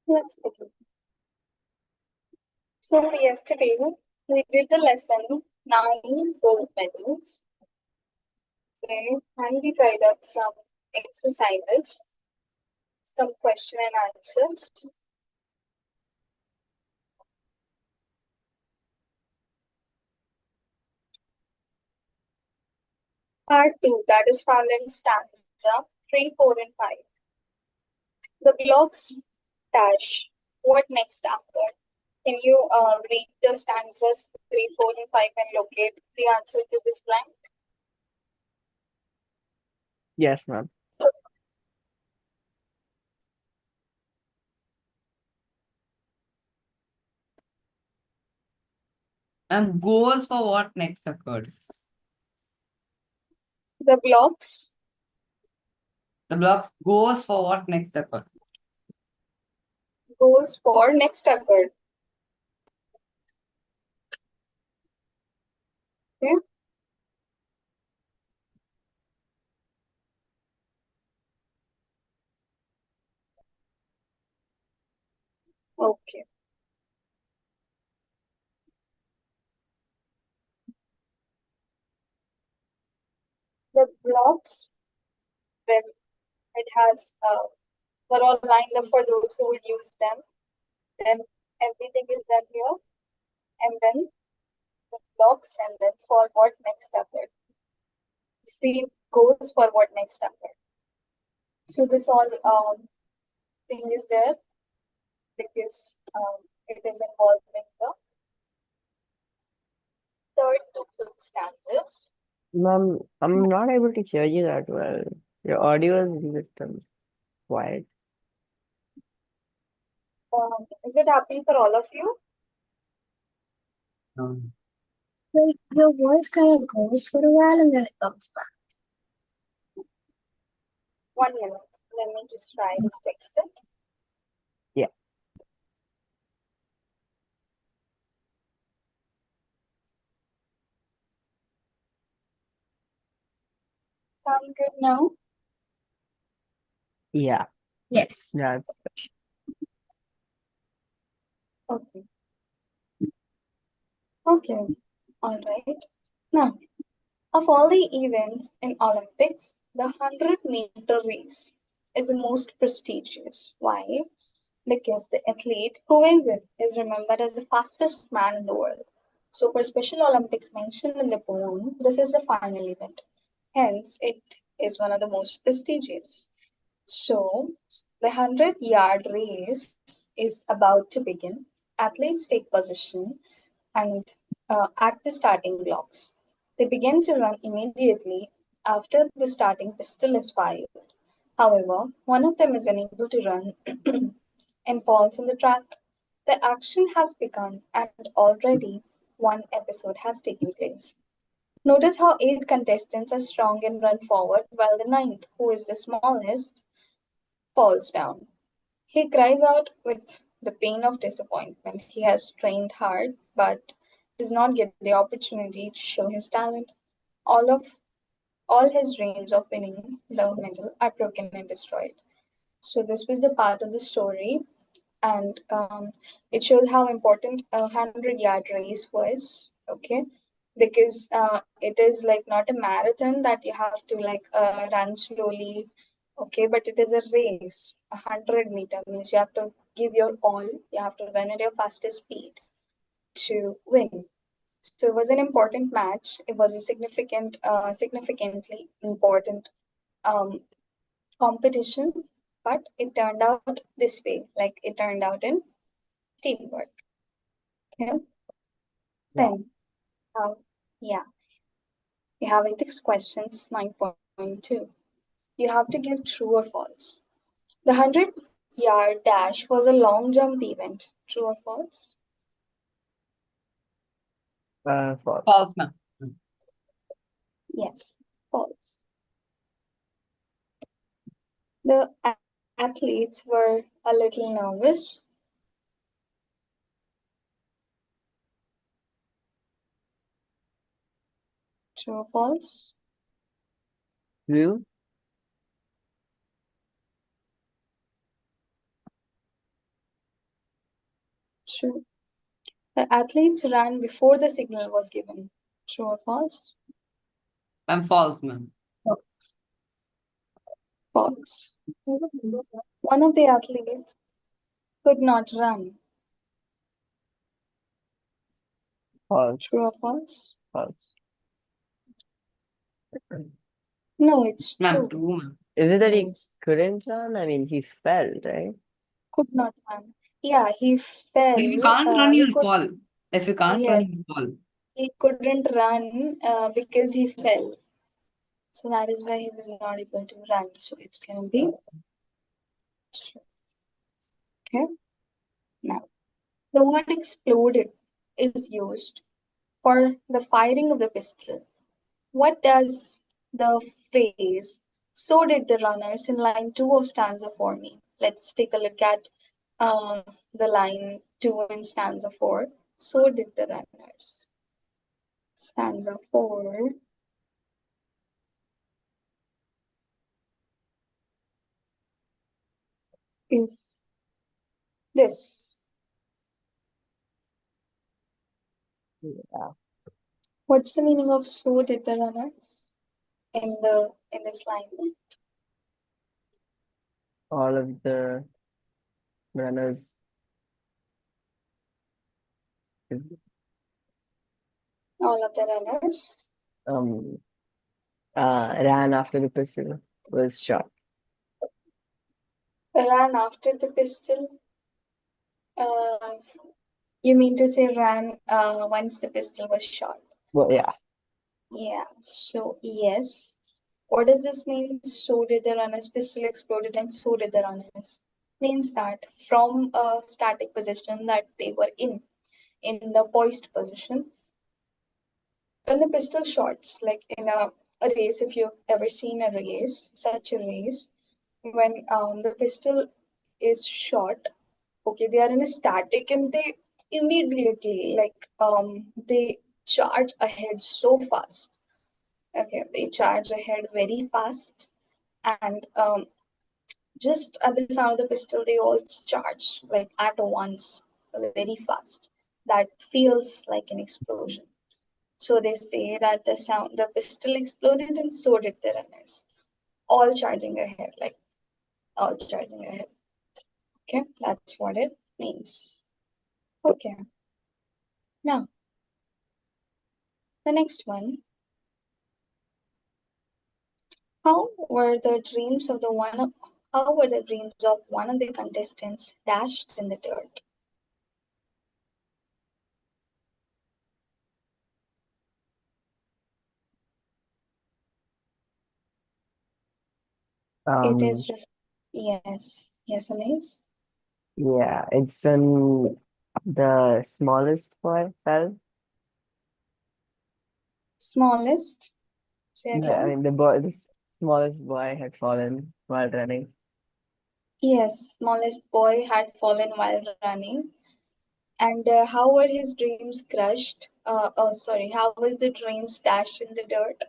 Let's begin. So yesterday we did the lesson 9 gold medals, right? And we tried out some exercises, some question and answers. Part 2, that is found in stanza 3, 4, and 5. The blocks dash. What next after? Can you read the stanzas 3, 4, and 5 and locate the answer to this blank? Yes, ma'am. And goes for what next occurred? The blocks The blocks goes for what next occurred? goes for next occurred. Okay. Okay. The blocks, then it has were all lined up for those who would use them. Then everything is done here, and then the blocks, and then for what next occurred. C goes for what next occurred. So this all thing is there because it is involved in the third to fifth stanzas. Ma'am, I'm not able to hear you that well. Your audio is a bit quiet. Is it happening for all of you? Like your voice kind of goes for a while and then it comes back. 1 minute. Let me just try to fix it. Yeah. Sounds good now? Yeah, Yes. that's Okay. Okay. All right. Now, of all the events in Olympics, the 100-meter race is the most prestigious. Why? Because the athlete who wins it is remembered as the fastest man in the world. So, for Special Olympics mentioned in the poem, this is the final event. Hence, it is one of the most prestigious. So, the 100-yard race is about to begin. Athletes take position and at the starting blocks. They begin to run immediately after the starting pistol is fired. However, one of them is unable to run and falls on the track. The action has begun, and already one episode has taken place. Notice how 8 contestants are strong and run forward, while the ninth, who is the smallest, falls down. He cries out with the pain of disappointment. He has trained hard, but does not get the opportunity to show his talent. All of all his dreams of winning the medal are broken and destroyed. So this was the part of the story, and it shows how important a 100-yard race was. Okay, because it is like not a marathon that you have to like run slowly. Okay, but it is a race. 100-meter means you have to give your all. You have to run at your fastest speed to win. So it was an important match. It was a significantly important um, competition, but it turned out this way. Like it turned out in teamwork. Okay. Then, yeah, you have ethics questions 9.2. You have to give true or false. The 100-yard dash was a long jump event. True or false? false. False, ma'am. Yes, false. The athletes were a little nervous. True or false? True. True. The athletes ran before the signal was given. True or false? I'm false, ma'am. False. One of the athletes could not run. False. True or false? False. No, it's Ma'am, true. true, ma'am. Is it that he Yes. couldn't run? I mean, he fell, right? Could not run. Yeah, he fell. If you can't run, He you'll could. fall. If you can't run, Yes, you'll fall. he couldn't run because he fell. So that is why he was not able to run. So it's gonna be true. Okay. Now the word exploded is used for the firing of the pistol. What does the phrase "so did the runners" in line 2 of stanza 4 mean? Let's take a look at the line 2 in stanza 4. So did the runners. Stanza 4 is this. Yeah. What's the meaning of "so did the runners" in this line? All of the runners All of the runners um ran after the pistol was shot. ran after the pistol. Uh, you mean to say ran once the pistol was shot? Well, yeah. Yeah, so yes. What does this mean? So did the runners, pistol exploded, and so did the runners. Means that from a static position that they were in the poised position, when the pistol shots, like in a race, if you've ever seen a race, such a race, when the pistol is shot, okay, they are in a static and they immediately they charge ahead so fast. Okay, they charge ahead very fast, and just at the sound of the pistol, they all charge like at once, very fast. That feels like an explosion. So they say that the pistol exploded, and so did the runners, all charging ahead, like all charging ahead. Okay, that's what it means. Okay, now the next one. How were the dreams of one of the contestants dashed in the dirt? It is yes, Amaze. Yeah, it's when the smallest boy fell. Smallest. Say Yeah, I again. mean the smallest boy had fallen while running. Yes, smallest boy had fallen while running. And how were his dreams crushed? How was the dreams dashed in the dirt?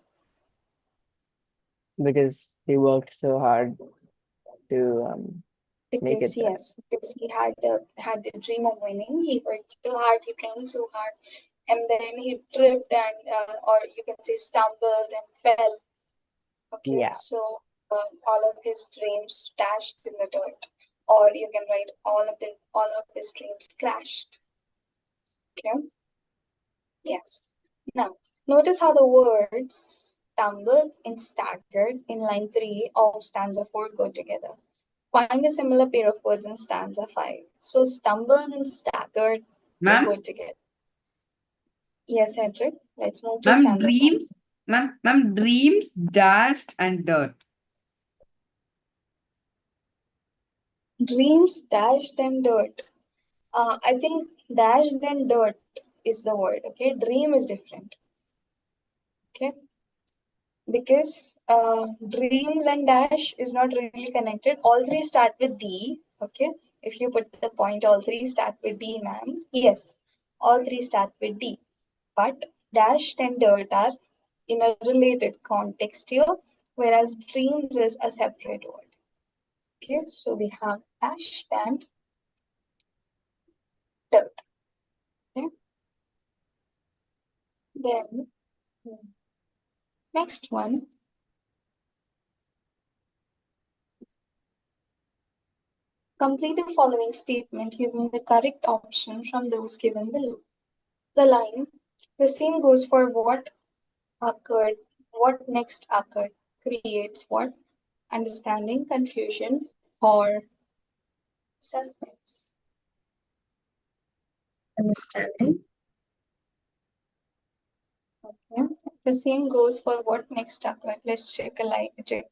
Because he worked so hard to make Because it there. yes, because he had the dream of winning. He worked so hard, he trained so hard, and then he tripped and or you can say stumbled and fell. Okay, Yeah. so all of his dreams dashed in the dirt, or you can write all of his dreams crashed. Okay. Yes. Now, notice how the words stumbled and staggered in line 3 of stanza 4 go together. Find a similar pair of words in stanza 5. So, stumbled and staggered, they Ma'am, go together. Yes, Hedrick, let's move to ma'am, stanza 5. dreams, ma'am, dreams, dashed, and dirt. Dreams, dashed, and dirt. I think dashed and dirt is the word, okay? Dream is different, okay? Because dreams and dash is not really connected. All three start with D. Okay, if you put the point, all three start with D, ma'am. Yes, all three start with D. But dash and dirt are in a related context here, whereas dreams is a separate word. Okay, so we have dash and dirt. Then, next one. Complete the following statement using the correct option from those given below. The line, the same goes for what occurred, what next occurred, creates what? Understanding, confusion, or suspense. Understanding. Okay. The same goes for what next occurred. Let's check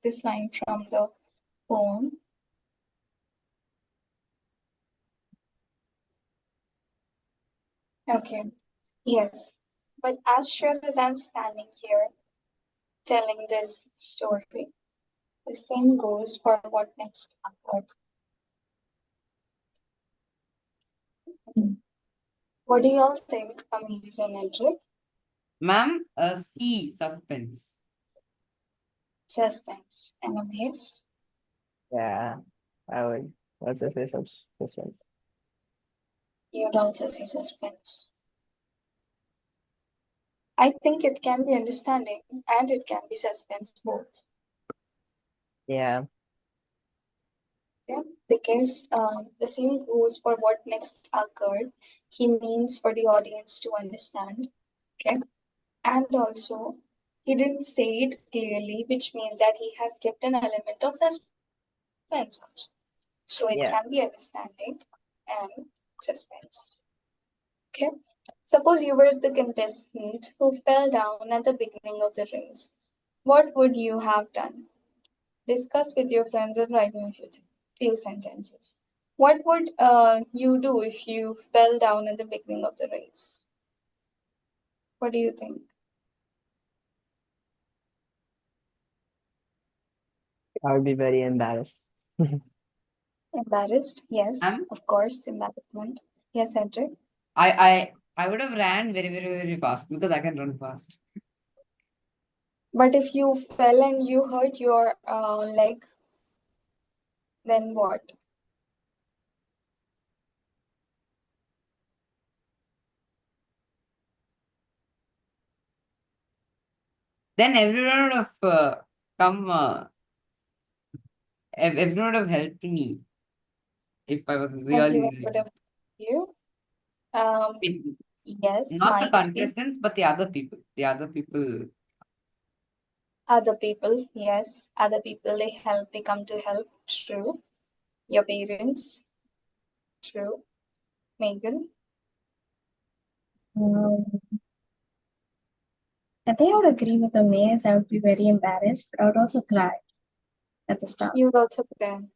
this line from the poem. Okay. Yes. But as sure as I'm standing here telling this story, the same goes for what next occurred. What do y'all think, Amaze and Edric? Ma'am, C, suspense. Suspense. And Amaze? Yeah, I would also say suspense. You'd also say suspense. I think it can be understanding and it can be suspense both. Yeah. Yeah, because the same goes for what next occurred. He means for the audience to understand. Okay. And also, he didn't say it clearly, which means that he has kept an element of suspense also. So it can Yeah. be understanding and suspense. Okay. Suppose you were the contestant who fell down at the beginning of the race. What would you have done? Discuss with your friends and write in a few sentences. What would you do if you fell down at the beginning of the race? What do you think? I would be very embarrassed. Embarrassed? Yes, Ma'am? of course, embarrassment. Yes, Cedric. I would have ran very, very, very fast because I can run fast. But if you fell and you hurt your leg, then what? Then everyone would have come, everyone would have helped me if I was really, Everyone really. would have you. Um, It- yes, Not the might be. contestants, but the other people. The other people. Other people, yes, other people they help, they come to help. True. Your parents. True. Megan. Um, I think I would agree with the maze. I would be very embarrassed, but I would also cry at the start. You would also plan.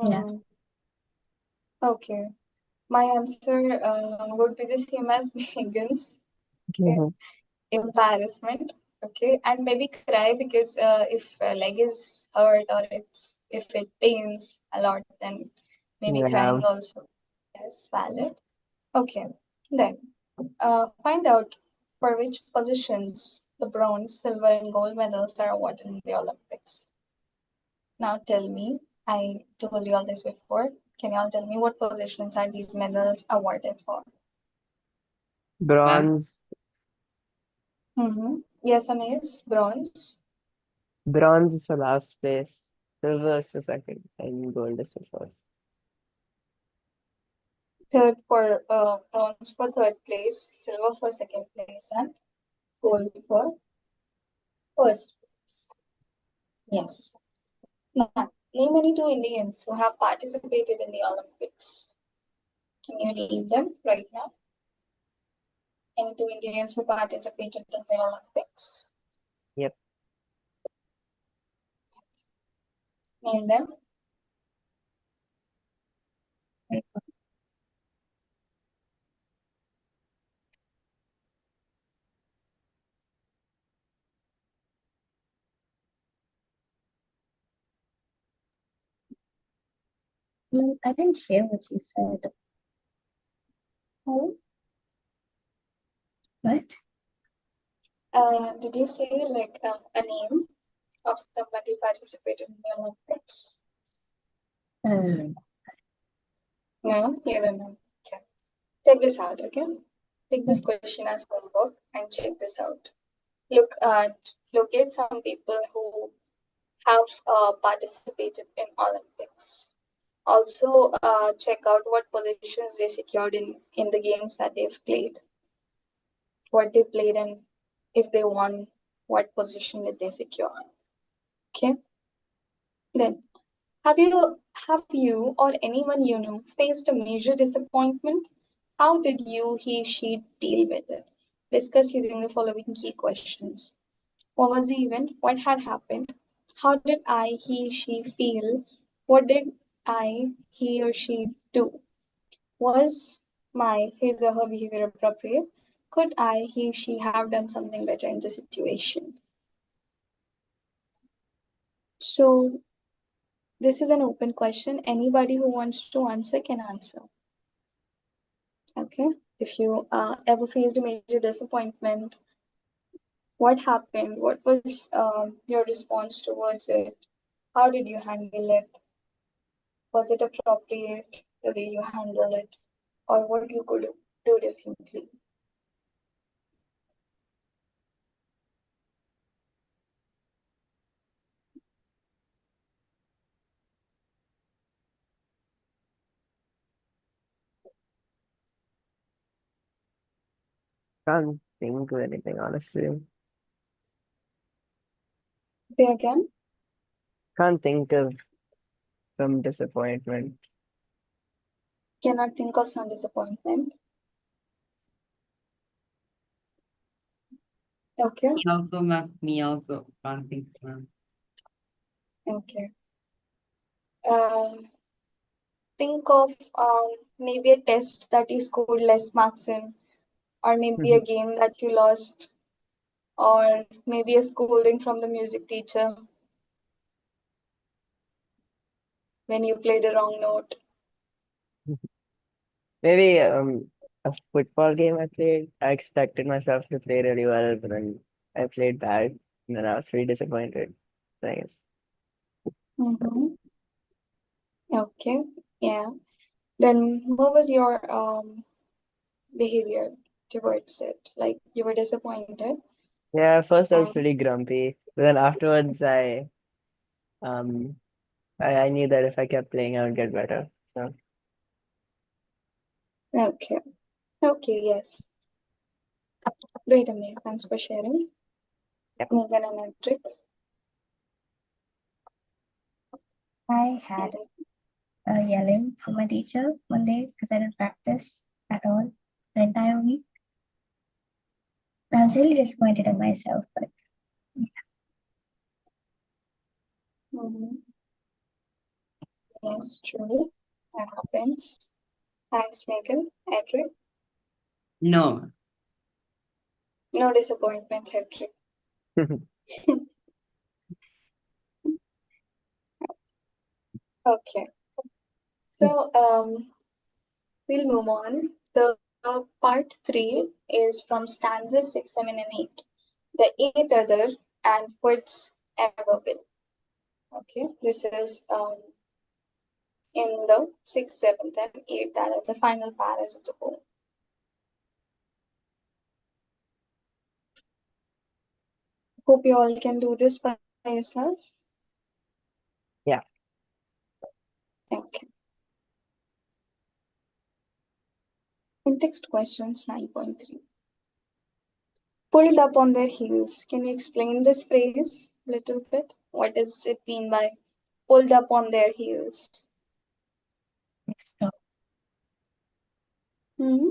Yeah. Okay. My answer would be the same as Megan's. Okay. Mhm. Embarrassment. Okay. And maybe cry because if a leg is hurt or if it pains a lot, then maybe Yeah. crying also. Yes, valid. Okay. Then find out for which positions the bronze, silver, and gold medals are awarded in the Olympics. Now tell me, I told you all this before. Can you all tell me what positions are these medals awarded for? Ma'am, Bronze. Yes, Amiz, bronze. Bronze is for last place. Silver is for second, and gold is for first. Third for bronze for third place, silver for second place, and gold for first place. Yes. Now, name any two Indians who have participated in the Olympics. Can you name them right now? Any two Indians who participated in the Olympics? Yep. Name them. I didn't hear what you said. Who? What? Did you say like a name of somebody who participated in the Olympics? Um, No, you don't know. Okay. Take this out, okay? Take this question as homework and check this out. Locate some people who have participated in Olympics. Also, check out what positions they secured in the games that they've played, what they played and if they won, what position did they secure. Okay. Then have you or anyone you know faced a major disappointment? How did you, he, she deal with it? Discuss using the following key questions. What was the event? What had happened? How did I, he, she feel? What did I, he, or she do? Was my, his, or her behavior appropriate? Could I, he, she have done something better in the situation? So, this is an open question. Anybody who wants to answer can answer. Okay. If you ever faced a major disappointment, what happened? What was your response towards it? How did you handle it? Was it appropriate the way you handle it? Or what you could do differently? Can't think of anything, honestly. Say again? Can't think of some disappointment. Cannot think of some disappointment. Okay. Me also, ma'am. Me also. Can't think, ma'am. Okay. Think of maybe a test that you scored less marks in, or maybe a game that you lost, or maybe a scolding from the music teacher when you played a wrong note. Maybe a football game I played. I expected myself to play really well, but then I played bad, and then I was pretty disappointed. So I guess. Mm-hmm. Okay. Yeah. Then what was your behavior towards it? Like you were disappointed. Yeah, at first I was And pretty grumpy, but then afterwards um I knew that if I kept playing I would get better. So okay. Okay, yes. Great, Amaze. Thanks for sharing. yep. Megan and Edric. I had yelling from my teacher one day because I didn't practice at all the entire week. I was really disappointed in myself, but Mm-hmm. Yes, truly. That happens. Thanks, Megan. Edric. No. No disappointments, Edric. Okay. So we'll move on. The part 3 is from stanzas 6, 7, and 8. The 8th other and words ever will. Okay, this is in the 6th, 7th, and 8th, that is the final paras of the poem. Hope you all can do this by yourself. Yeah. Okay. Context questions 9.3. Pulled up on their heels. Can you explain this phrase a little bit? What does it mean by pulled up on their heels? they stopped. Hmm.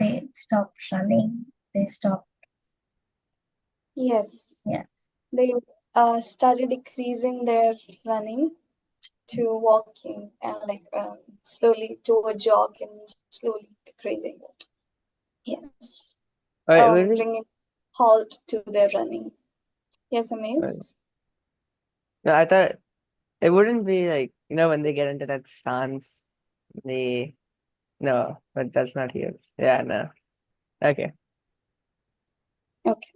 They stopped running. They stopped. Yes. Yeah. They started decreasing their running to walking and like slowly to a jog and slowly decreasing it. Yes. Alright, was it Bringing halt to their running. Yes, uh, Amaze? no, I thought it wouldn't be like, when they get into that stance, they no, but that's not heels. Yeah, no. Okay. Okay.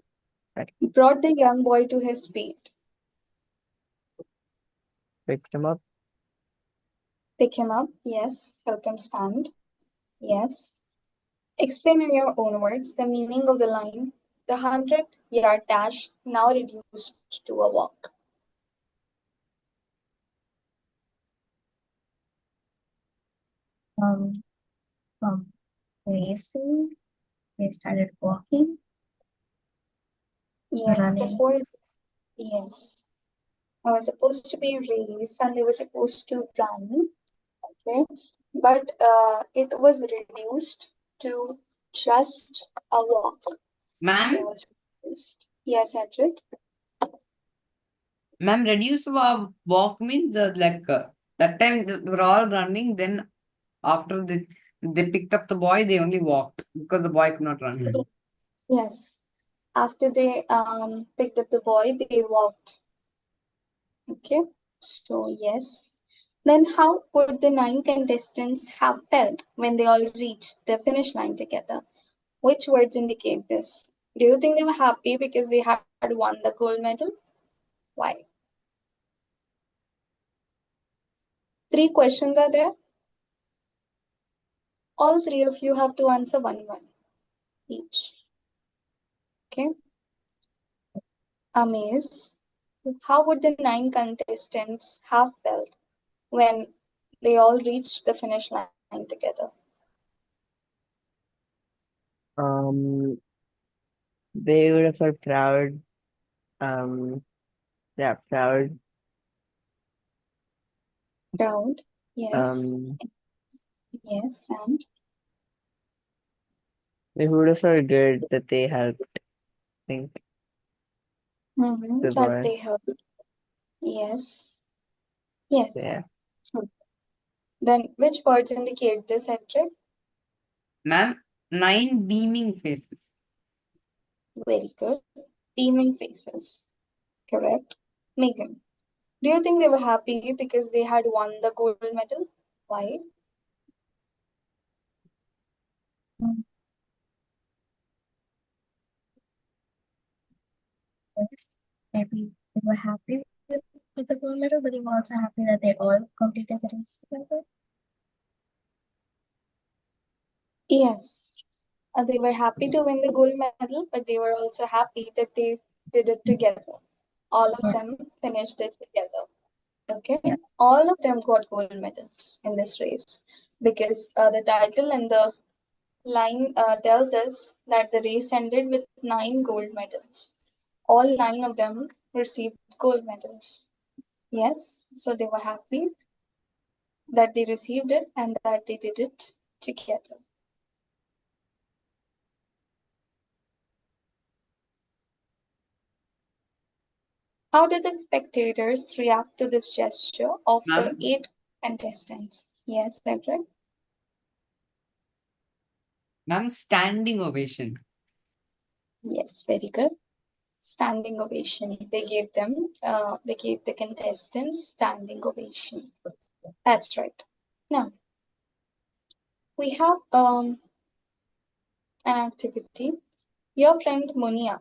Right. Brought the young boy to his feet. Picked him up. Pick him up. Yes. Help him stand. Yes. Explain in your own words the meaning of the line, the 100-yard dash now reduced to a walk. From racing, they started walking, Yes, running. before, yes. It was supposed to be race and they were supposed to run, okay? But it was reduced to just a walk. It Ma'am, was reduced. Yes, Edric? ma'am, reduce walk means that time they were all running. Then after they picked up the boy, they only walked because the boy could not run. Yes. After they picked up the boy, they walked. Okay, so yes. Then how would the 9 contestants have felt when they all reached the finish line together? Which words indicate this? Do you think they were happy because they had won the gold medal? Why? 3 questions are there. All three of you have to answer one each. Okay. Amaze. How would the 9 contestants have felt when they all reached the finish line together? Um, they would have felt proud. Yeah, proud. Proud. Yes. Um, Yes, and they would have felt good that they helped, I think, the that boy. they helped. Yes. Yeah. Yes. Then which words indicate this, Edric? Ma'am, 9 beaming faces. Very good. Beaming faces. Correct. Megan, do you think they were happy because they had won the gold medal? Why? Um, yes, maybe they were happy with the gold medal, but they were also happy that they all completed the race together. Yes. They were happy to win the gold medal, but they were also happy that they did it together. All of Yeah. them finished it together. Okay. Yeah. All of them got gold medals in this race because the title and the line tells us that the race ended with 9 gold medals. All 9 of them received gold medals. Yes, so they were happy that they received it and that they did it together. How did the spectators react to this gesture of the Ma'am, 8 contestants? Yes, Cedric? ma'am, standing ovation. Yes, very good. Standing ovation. They gave the contestants standing ovation. That's right. Now, we have an activity. Your friend Munia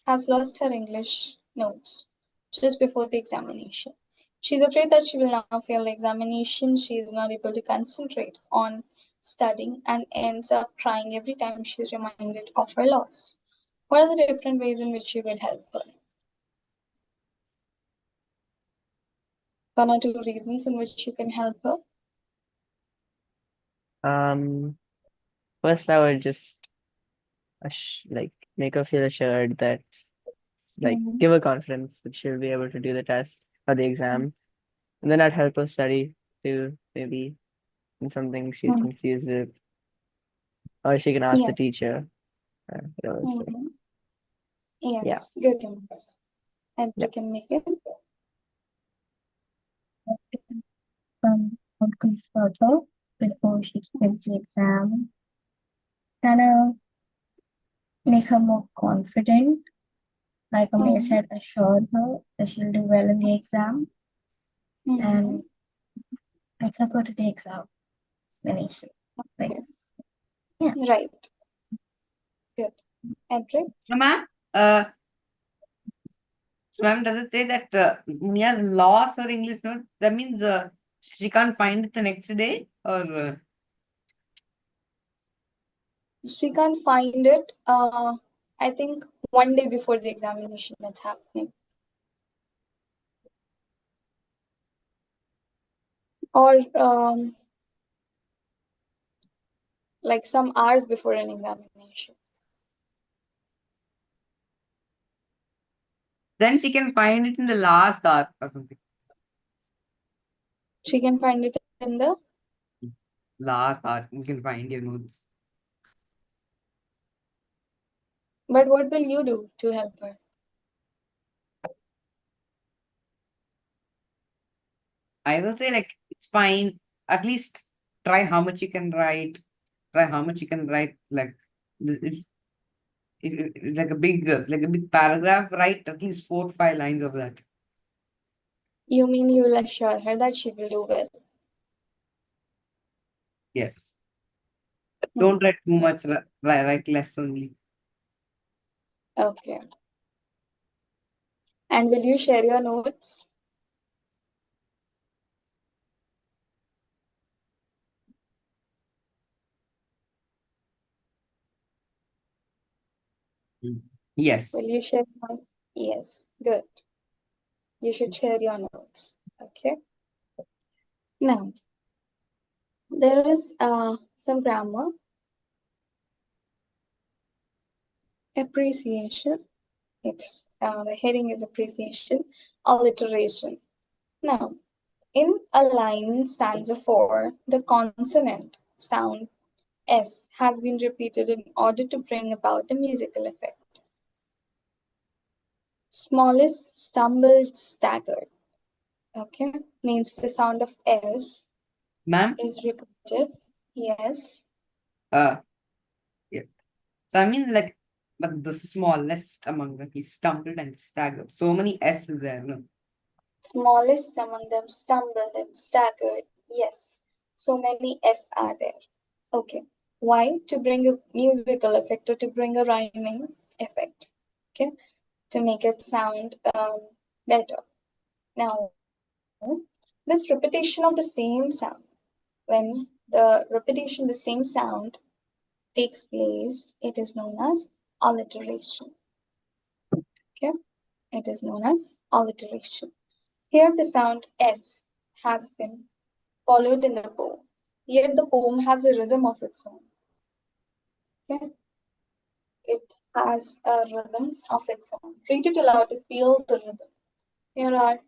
has lost her English notes just before the examination. She's afraid that she will now fail the examination. She is not able to concentrate on studying and ends up crying every time she is reminded of her loss. What are the different ways in which you could help her? 1 or 2 reasons in which you can help her. First I would just like make her feel assured that give her confidence that she'll be able to do the test or the exam. And then I'd help her study too, maybe in something she's Mhm. confused with. Or she can ask the Yes. teacher. So, Mhm. yeah. Yes. Good enough. And Yeah. you can make it. Comfort her before she takes the exam. Kind of make her more confident. Like Amay Mhm. said, assured her that she'll do well in the exam Mhm. and let her go to the examination. Like, Yes. yeah. Right. Good. Edric? Ma'am, so ma'am, does it say that Munia's lost her English note? That means she can't find it the next day? Or She can't find it. I think one day before the examination it's happening. Or like some hours before an examination. Then she can find it in the last hour or something. She can find it in the. Last hour, you can find your notes. But what will you do to help her? I will say like it's fine. At least try how much you can write. Try how much you can write. Like it's like a big paragraph. Write at least 4 to 5 lines of that. You mean you will assure her that she will do well? Yes. Hmm. Don't write too much. Write less only. Okay. And will you share your notes? Yes. Will you share your. Yes, good. You should share your notes. Okay. Now, there is some grammar. Appreciation. It's the heading is appreciation. Alliteration. Now, in a line stanza 4, the consonant sound S has been repeated in order to bring about a musical effect. Smallest stumbled staggered. Okay, means the sound of S Ma'am? is repeated. Yes. Yeah. So I mean like, but the smallest among them, he stumbled and staggered. So many S's there, no? Smallest among them stumbled and staggered. Yes. So many S are there. Okay. Why? To bring a musical effect or to bring a rhyming effect. Okay. To make it sound better. Now, this repetition of the same sound, when the repetition, the same sound takes place, it is known as alliteration. Okay, it is known as alliteration. Here, the sound S has been followed in the poem. Yet the poem has a rhythm of its own. Okay, it has a rhythm of its own. Read it aloud to feel the rhythm. Here are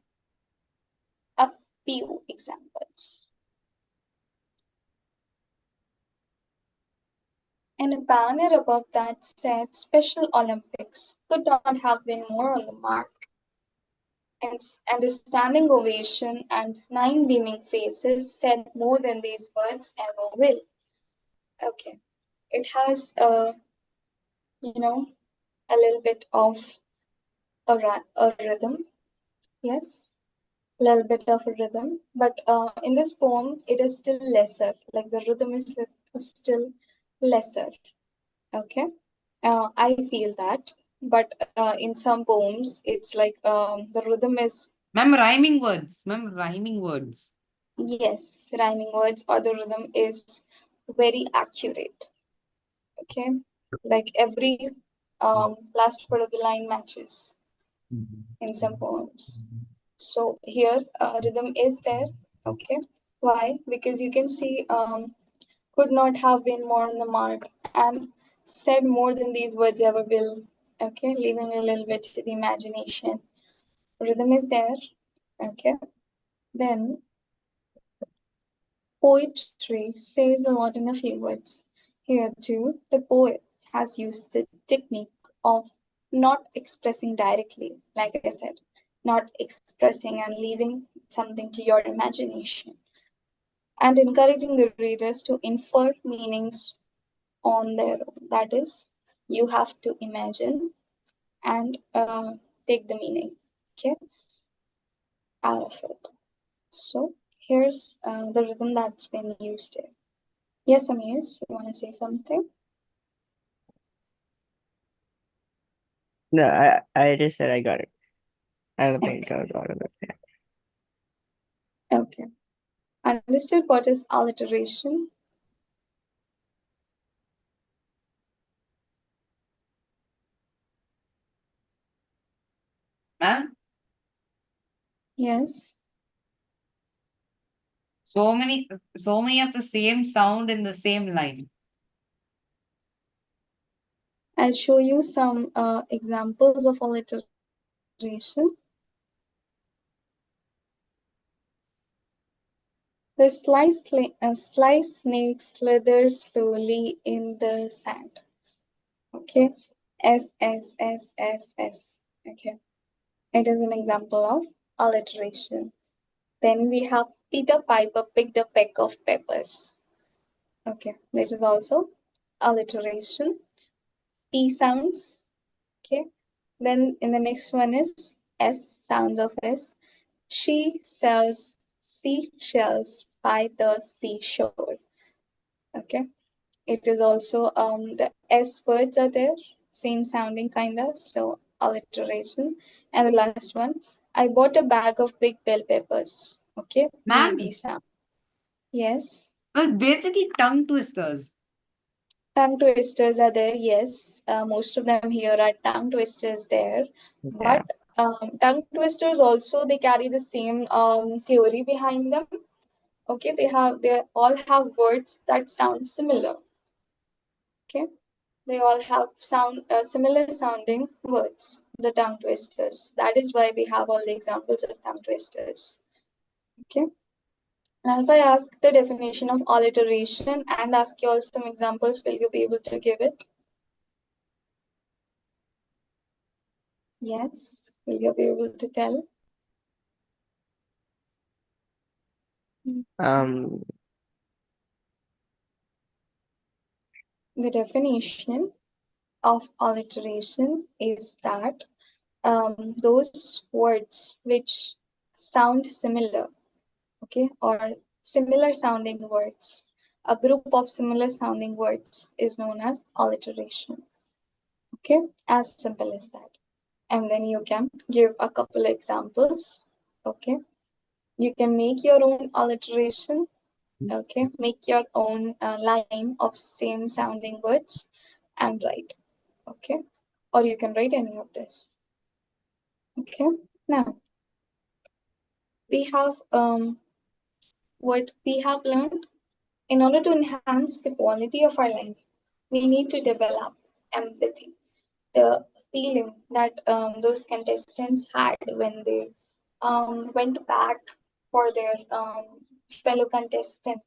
a few examples. And a banner above that said Special Olympics could not have been more on the mark. And a standing ovation and 9 beaming faces said more than these words ever will. Okay, it has a little bit of a rhythm. Yes, a little bit of a rhythm. But in this poem, it is still lesser. Like the rhythm is still lesser. Okay, I feel that. But in some poems, it's like the rhythm is. Ma'am, rhyming words. Ma'am, rhyming words. Yes, rhyming words or the rhythm is very accurate. Okay, like every last word of the line matches in some poems. So here, rhythm is there. Okay, why? Because you can see could not have been more on the mark and said more than these words ever will. Okay, leaving a little bit to the imagination. Rhythm is there. Okay, then poetry says a lot in a few words. Here too, the poet has used the technique of not expressing directly, like I said, not expressing and leaving something to your imagination, and encouraging the readers to infer meanings on their own. That is, you have to imagine and take the meaning, okay, out of it. So here's the rhythm that's been used here. Yes, Amias, you want to say something? No, I just said I got it. I don't think Okay. I got it. Yeah. Okay. Understood what is alliteration? Ma'am, Yes. so many of the same sound in the same line. I'll show you some examples of alliteration. The sly snake slithers slowly in the sand. Okay. S. Okay. It is an example of alliteration. Then we have Peter Piper picked a peck of peppers. Okay. This is also alliteration. P sounds. Okay. Then in the next one is S, sounds of S. She sells seashells by the seashore. Okay. It is also the S words are there, same sounding kind of, so alliteration. And the last one, I bought a bag of big bell peppers. Okay, Ma'am, BB sound. Yes. well, basically tongue twisters. Tongue twisters are there, yes. Most of them here are tongue twisters there. Yeah. But tongue twisters also, they carry the same theory behind them. Okay, they all have words that sound similar. Okay. They all have similar sounding words, the tongue twisters. That is why we have all the examples of tongue twisters. Okay. Now, if I ask the definition of alliteration and ask you all some examples, will you be able to give it? Yes. Will you be able to tell? Um, The definition of alliteration is that those words which sound similar, okay, or similar sounding words, a group of similar sounding words is known as alliteration. Okay, as simple as that. And then you can give a couple examples. Okay, you can make your own alliteration. Okay, make your own line of same sounding words and write. Okay, or you can write any of this. Okay, now we have what we have learned. In order to enhance the quality of our life, we need to develop empathy, the feeling that those contestants had when they went back for their fellow contestant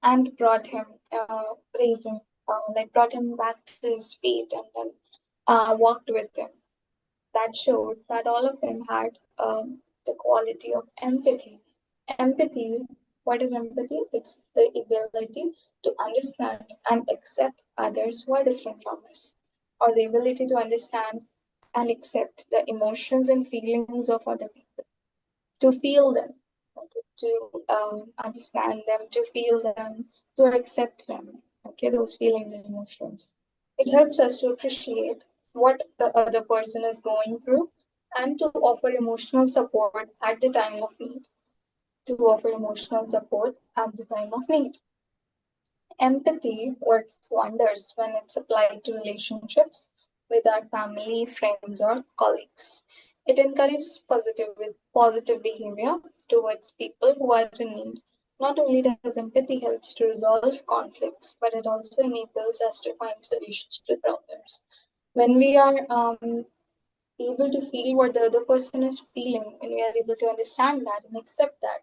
and brought him, raising, like brought him back to his feet and then walked with them. That showed that all of them had the quality of empathy. Empathy, what is empathy? It's the ability to understand and accept others who are different from us, or the ability to understand and accept the emotions and feelings of other people, to feel them, okay, to understand them, to feel them, to accept them, okay, those feelings and emotions. It helps us to appreciate what the other person is going through and to offer emotional support at the time of need. To offer emotional support at the time of need. Empathy works wonders when it's applied to relationships with our family, friends, or colleagues. It encourages positive behavior towards people who are in need. Not only does empathy helps to resolve conflicts, but it also enables us to find solutions to problems. When we are able to feel what the other person is feeling, and we are able to understand that and accept that,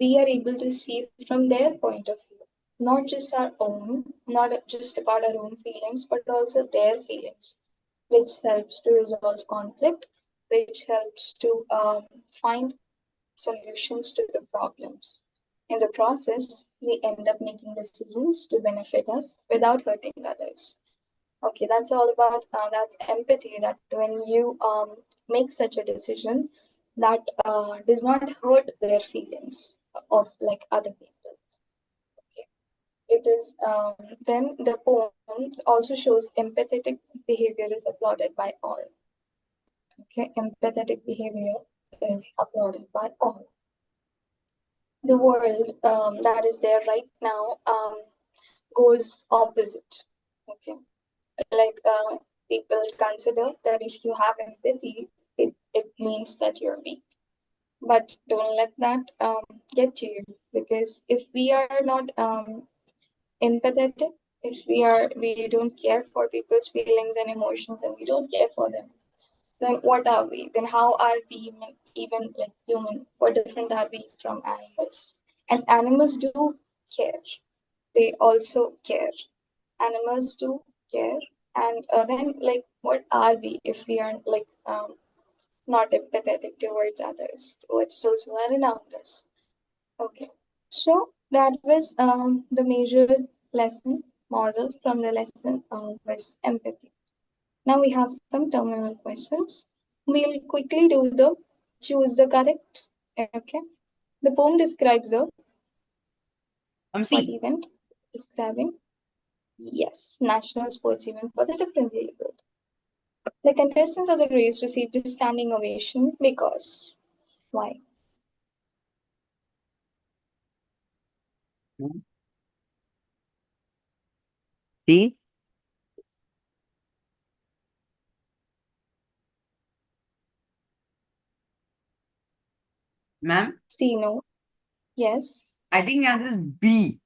we are able to see from their point of view, not just our own, not just about our own feelings, but also their feelings, which helps to resolve conflict, which helps to find solutions to the problems. In the process, we end up making decisions to benefit us without hurting others. Okay, that's all about that's empathy. That when you make such a decision that does not hurt their feelings of like other people. Okay, it is then the poem also shows empathetic behavior is applauded by all. Okay, empathetic behavior is applauded by all. The world that is there right now goes opposite. Okay, like people consider that if you have empathy, it means that you're weak. But don't let that get to you, because if we are not empathetic, if we don't care for people's feelings and emotions, and we don't care for them, then what are we? Then how are we even like human? What different are we from animals? And animals do care. They also care. Animals do care. And then, like, what are we if we are like not empathetic towards others, towards those who are around us? Okay. So that was the major lesson model from the lesson was empathy. Now we have some terminal questions. We'll quickly do the choose the correct. Okay. The poem describes a I'm what C. event? Describing, yes, national sports event for the differently abled. The contestants of the race received a standing ovation because why? See? Ma'am, C, no. Yes. I think the answer is B.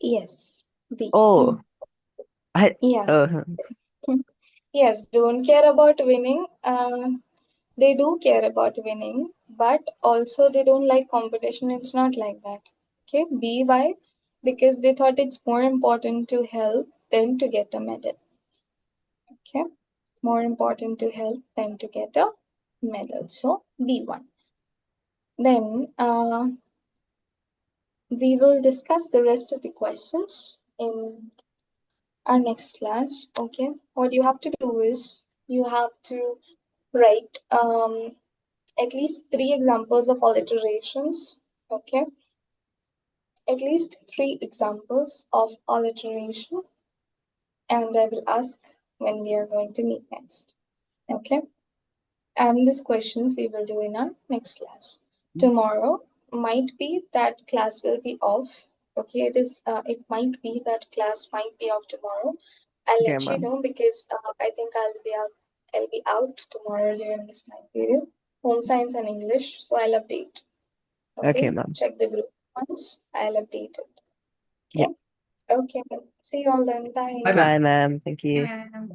Yes. B. Oh, I Yeah. uh, Yes, don't care about winning. They do care about winning, but also they don't like competition. It's not like that. Okay, B, why? Because they thought it's more important to help than to get a medal. Okay, more important to help than to get a medal. So B1. Then we will discuss the rest of the questions in our next class. Okay, what you have to do is you have to write at least 3 examples of alliterations. Okay, at least 3 examples of alliteration, and I will ask when we are going to meet next. Okay, and these questions we will do in our next class. Tomorrow might be that class will be off. Okay, it might be that class might be off tomorrow. I'll okay, let you ma'am. know because I think I'll be out tomorrow during this time period. Home science and English, so I'll update. Okay, Okay, ma'am. check the group once. I'll update it. Yeah. Okay. Okay. See you all then. Bye. Bye, ma'am. Bye, ma'am. Thank you. Bye, ma'am.